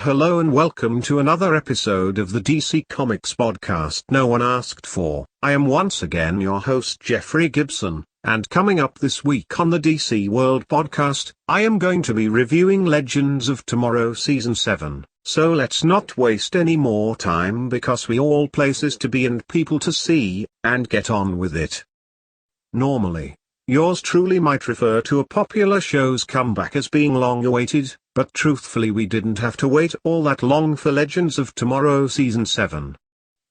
Hello and welcome to another episode of the DC Comics podcast no one asked for. I am once again your host Jeffrey Gibson, and coming up this week on the DC World podcast, I am going to be reviewing Legends of Tomorrow Season 7. So let's not waste any more time because we all places to be and people to see, and get on with it. Normally, yours truly might refer to a popular show's comeback as being long awaited, but truthfully we didn't have to wait all that long for Legends of Tomorrow Season 7.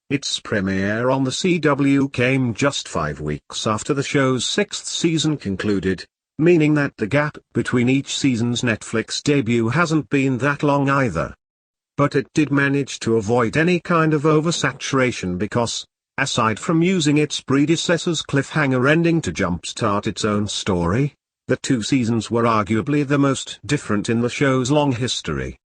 Its premiere on the CW came just 5 weeks after the show's 6th season concluded, meaning that the gap between each season's Netflix debut hasn't been that long either. But it did manage to avoid any kind of oversaturation because, aside from using its predecessor's cliffhanger ending to jumpstart its own story, the two seasons were arguably the most different in the show's long history.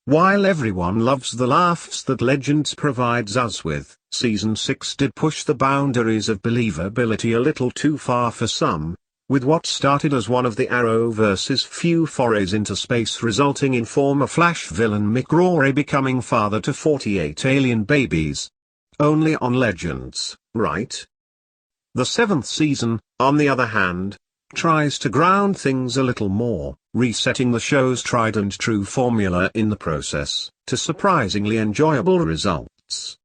While everyone loves the laughs that Legends provides us with, Season 6 did push the boundaries of believability a little too far for some, with what started as one of the Arrowverse's few forays into space resulting in former Flash villain Mick Rory becoming father to 48 alien babies. Only on Legends, right? The 7th season, on the other hand, tries to ground things a little more, resetting the show's tried and true formula in the process, to surprisingly enjoyable results.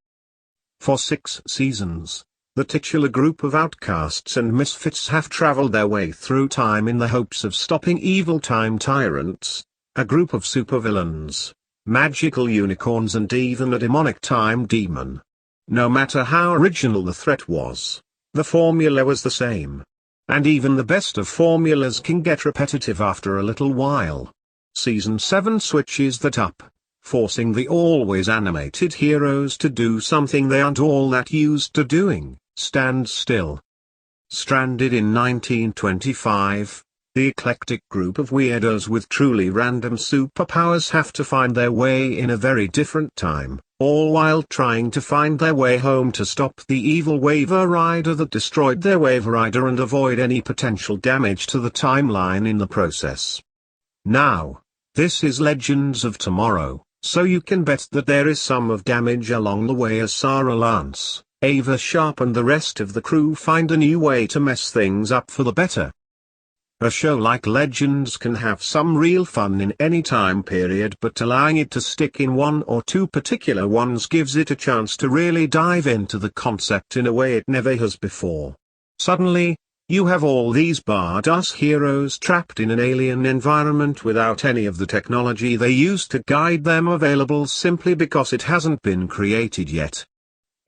For 6 seasons, the titular group of outcasts and misfits have traveled their way through time in the hopes of stopping evil time tyrants, a group of supervillains, magical unicorns and even a demonic time demon. No matter how original the threat was, the formula was the same. And even the best of formulas can get repetitive after a little while. Season 7 switches that up, forcing the always animated heroes to do something they aren't all that used to doing: stand still. Stranded in 1925, the eclectic group of weirdos with truly random superpowers have to find their way in a very different time, all while trying to find their way home to stop the evil Waiver Rider that destroyed their Waiver Rider and avoid any potential damage to the timeline in the process. Now, this is Legends of Tomorrow, so you can bet that there is some of damage along the way as Sarah Lance, Ava Sharp and the rest of the crew find a new way to mess things up for the better. A show like Legends can have some real fun in any time period, but allowing it to stick in one or two particular ones gives it a chance to really dive into the concept in a way it never has before. Suddenly, you have all these badass heroes trapped in an alien environment without any of the technology they used to guide them available simply because it hasn't been created yet.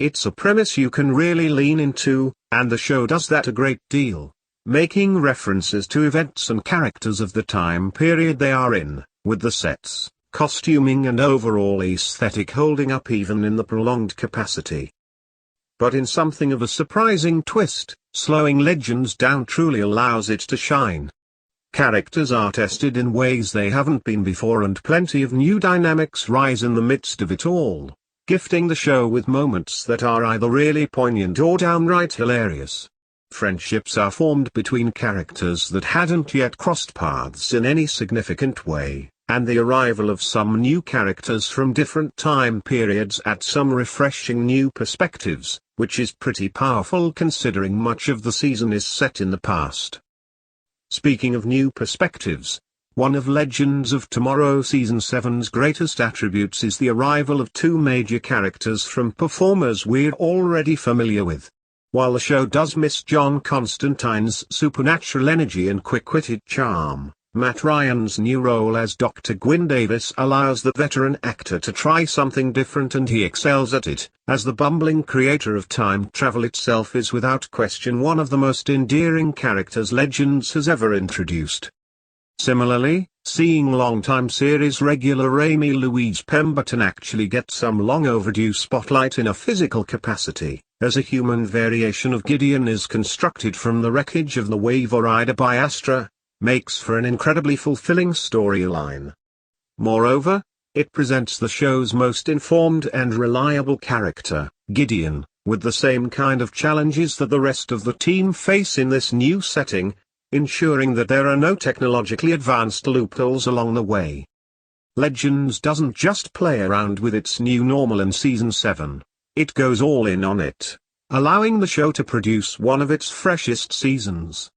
It's a premise you can really lean into, and the show does that a great deal, making references to events and characters of the time period they are in, with the sets, costuming and overall aesthetic holding up even in the prolonged capacity. But in something of a surprising twist, slowing Legends down truly allows it to shine. Characters are tested in ways they haven't been before and plenty of new dynamics rise in the midst of it all, gifting the show with moments that are either really poignant or downright hilarious. Friendships are formed between characters that hadn't yet crossed paths in any significant way, and the arrival of some new characters from different time periods adds some refreshing new perspectives, which is pretty powerful considering much of the season is set in the past. Speaking of new perspectives, one of Legends of Tomorrow Season 7's greatest attributes is the arrival of two major characters from performers we're already familiar with. While the show does miss John Constantine's supernatural energy and quick-witted charm, Matt Ryan's new role as Dr. Gwyn Davis allows the veteran actor to try something different and he excels at it, as the bumbling creator of time travel itself is without question one of the most endearing characters Legends has ever introduced. Similarly, seeing longtime series regular Amy Louise Pemberton actually get some long overdue spotlight in a physical capacity, as a human variation of Gideon is constructed from the wreckage of the Waiver Rider by Astra, makes for an incredibly fulfilling storyline. Moreover, it presents the show's most informed and reliable character, Gideon, with the same kind of challenges that the rest of the team face in this new setting, ensuring that there are no technologically advanced loopholes along the way. Legends doesn't just play around with its new normal in Season 7. It goes all in on it, allowing the show to produce one of its freshest seasons.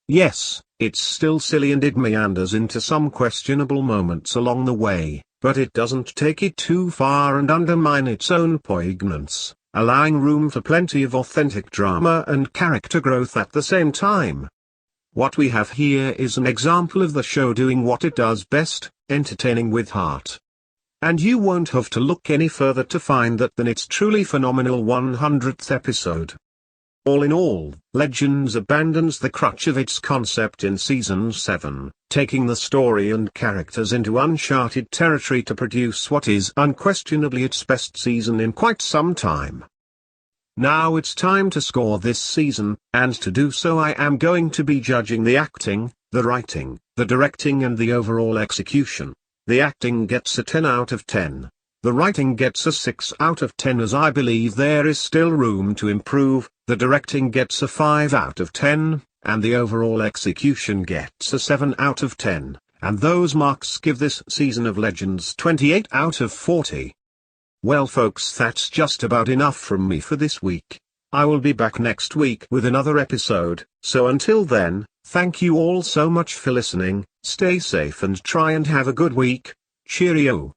Yes, it's still silly and it meanders into some questionable moments along the way, but it doesn't take it too far and undermine its own poignance, allowing room for plenty of authentic drama and character growth at the same time. What we have here is an example of the show doing what it does best, entertaining with heart. And you won't have to look any further to find that than its truly phenomenal 100th episode. All in all, Legends abandons the crutch of its concept in Season 7, taking the story and characters into uncharted territory to produce what is unquestionably its best season in quite some time. Now it's time to score this season, and to do so I am going to be judging the acting, the writing, the directing and the overall execution. The acting gets a 10 out of 10. The writing gets a 6 out of 10 as I believe there is still room to improve, the directing gets a 5 out of 10, and the overall execution gets a 7 out of 10, and those marks give this season of Legends 28 out of 40. Well folks, that's just about enough from me for this week. I will be back next week with another episode, so until then, thank you all so much for listening, stay safe and try and have a good week. Cheerio.